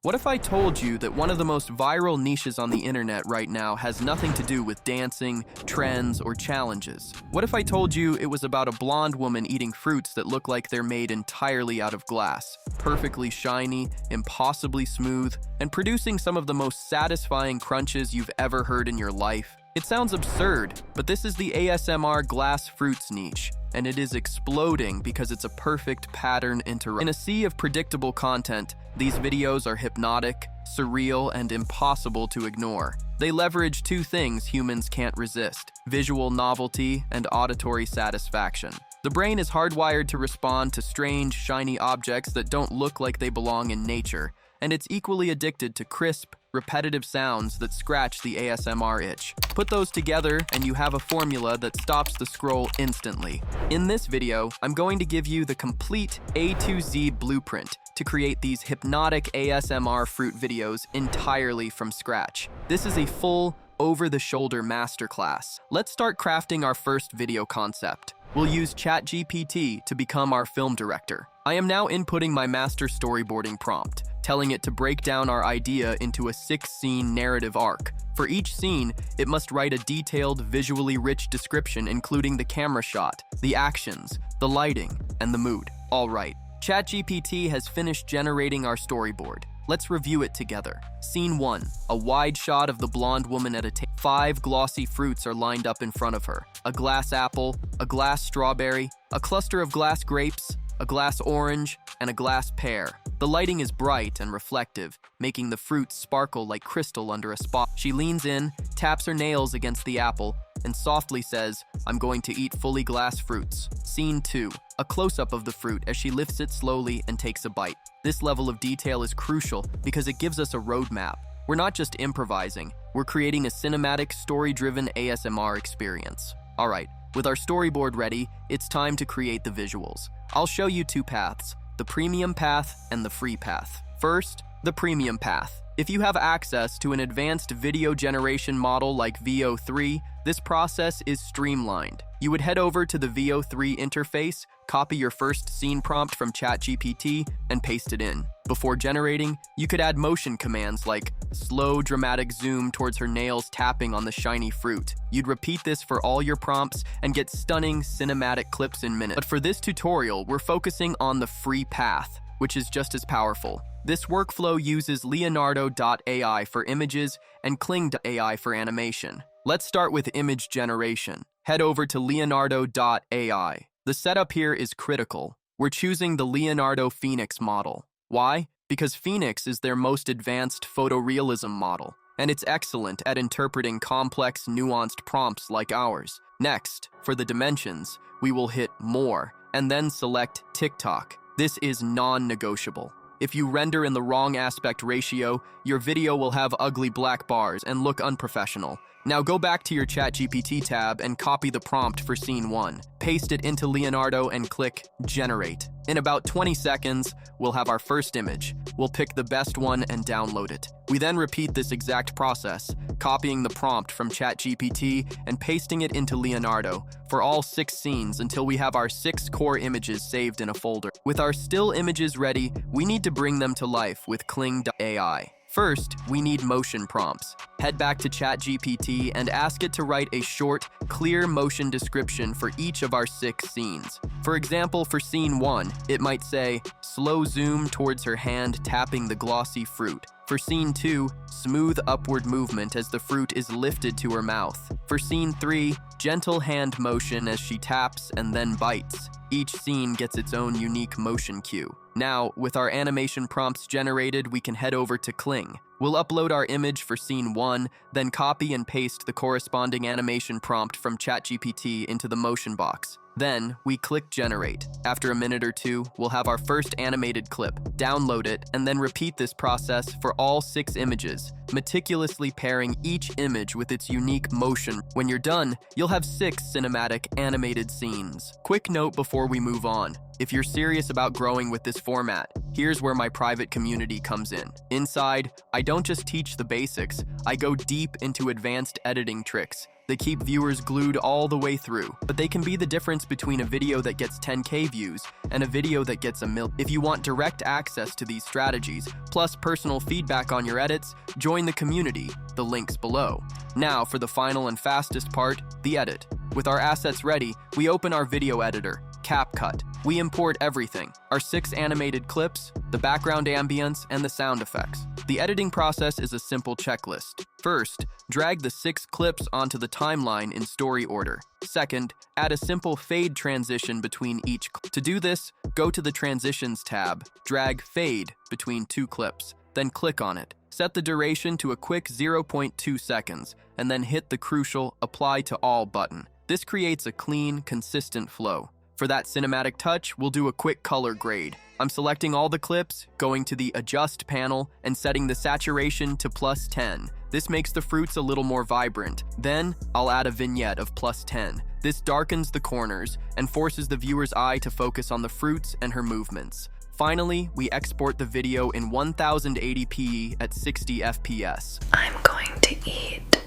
What if I told you that one of the most viral niches on the internet right now has nothing to do with dancing, trends, or challenges? What if I told you it was about a blonde woman eating fruits that look like they're made entirely out of glass, perfectly shiny, impossibly smooth, and producing some of the most satisfying crunches you've ever heard in your life? It sounds absurd, but this is the ASMR glass fruits niche, and it is exploding because it's a perfect pattern interruption. In a sea of predictable content, these videos are hypnotic, surreal, and impossible to ignore. They leverage two things humans can't resist: visual novelty and auditory satisfaction. The brain is hardwired to respond to strange, shiny objects that don't look like they belong in nature, and it's equally addicted to crisp, repetitive sounds that scratch the ASMR itch. Put those together and you have a formula that stops the scroll instantly. In this video, I'm going to give you the complete A to Z blueprint to create these hypnotic ASMR fruit videos entirely from scratch. This is a full, over-the-shoulder masterclass. Let's start crafting our first video concept. We'll use ChatGPT to become our film director. I am now inputting my master storyboarding prompt, telling it to break down our idea into a 6-scene narrative arc. For each scene, it must write a detailed, visually rich description including the camera shot, the actions, the lighting, and the mood. All right, ChatGPT has finished generating our storyboard. Let's review it together. Scene 1, a wide shot of the blonde woman at a table. 5 glossy fruits are lined up in front of her: a glass apple, a glass strawberry, a cluster of glass grapes, a glass orange, and a glass pear. The lighting is bright and reflective, making the fruits sparkle like crystal under a spot. She leans in, taps her nails against the apple, and softly says, "I'm going to eat fully glass fruits." Scene 2, a close-up of the fruit as she lifts it slowly and takes a bite. This level of detail is crucial because it gives us a roadmap. We're not just improvising, we're creating a cinematic, story-driven ASMR experience. All right, with our storyboard ready, it's time to create the visuals. I'll show you 2 paths: the premium path and the free path. First, the premium path. If you have access to an advanced video generation model like VO3, this process is streamlined. You would head over to the VO3 interface, copy your first scene prompt from ChatGPT, and paste it in. Before generating, you could add motion commands like slow, dramatic zoom towards her nails tapping on the shiny fruit. You'd repeat this for all your prompts and get stunning cinematic clips in minutes. But for this tutorial, we're focusing on the free path, which is just as powerful. This workflow uses Leonardo.ai for images and Kling.ai for animation. Let's start with image generation. Head over to Leonardo.ai. The setup here is critical. We're choosing the Leonardo Phoenix model. Why? Because Phoenix is their most advanced photorealism model, and it's excellent at interpreting complex, nuanced prompts like ours. Next, for the dimensions, we will hit More, and then select TikTok. This is non-negotiable. If you render in the wrong aspect ratio, your video will have ugly black bars and look unprofessional. Now go back to your ChatGPT tab and copy the prompt for scene 1. Paste it into Leonardo and click Generate. In about 20 seconds, we'll have our first image. We'll pick the best one and download it. We then repeat this exact process, copying the prompt from ChatGPT and pasting it into Leonardo for all 6 scenes until we have our 6 core images saved in a folder. With our still images ready, we need to bring them to life with Kling.ai. First, we need motion prompts. Head back to ChatGPT and ask it to write a short, clear motion description for each of our 6 scenes. For example, for scene 1, it might say, slow zoom towards her hand tapping the glossy fruit. For scene 2, smooth upward movement as the fruit is lifted to her mouth. For scene 3, gentle hand motion as she taps and then bites. Each scene gets its own unique motion cue. Now, with our animation prompts generated, we can head over to Kling. We'll upload our image for scene 1, then copy and paste the corresponding animation prompt from ChatGPT into the motion box. Then, we click Generate. After a minute or 2, we'll have our first animated clip. Download it, and then repeat this process for all 6 images, meticulously pairing each image with its unique motion. When you're done, you'll have 6 cinematic animated scenes. Quick note before we move on. If you're serious about growing with this format, here's where my private community comes in. Inside, I don't just teach the basics, I go deep into advanced editing tricks They keep viewers glued all the way through, but they can be the difference between a video that gets 10K views and a video that gets a million. If you want direct access to these strategies, plus personal feedback on your edits, join the community, the link's below. Now for the final and fastest part, the edit. With our assets ready, we open our video editor, CapCut. We import everything, our 6 animated clips, the background ambience, and the sound effects. The editing process is a simple checklist. First, drag the 6 clips onto the timeline in story order. Second, add a simple fade transition between each. To do this, go to the Transitions tab, drag Fade between 2 clips, then click on it. Set the duration to a quick 0.2 seconds, and then hit the crucial Apply to All button. This creates a clean, consistent flow. For that cinematic touch, we'll do a quick color grade. I'm selecting all the clips, going to the Adjust panel, and setting the saturation to +10. This makes the fruits a little more vibrant. Then, I'll add a vignette of +10. This darkens the corners and forces the viewer's eye to focus on the fruits and her movements. Finally, we export the video in 1080p at 60 FPS. I'm going to eat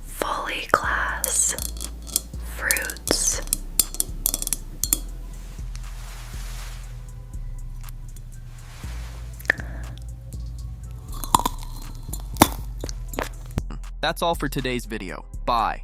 fully glass fruits. That's all for today's video. Bye.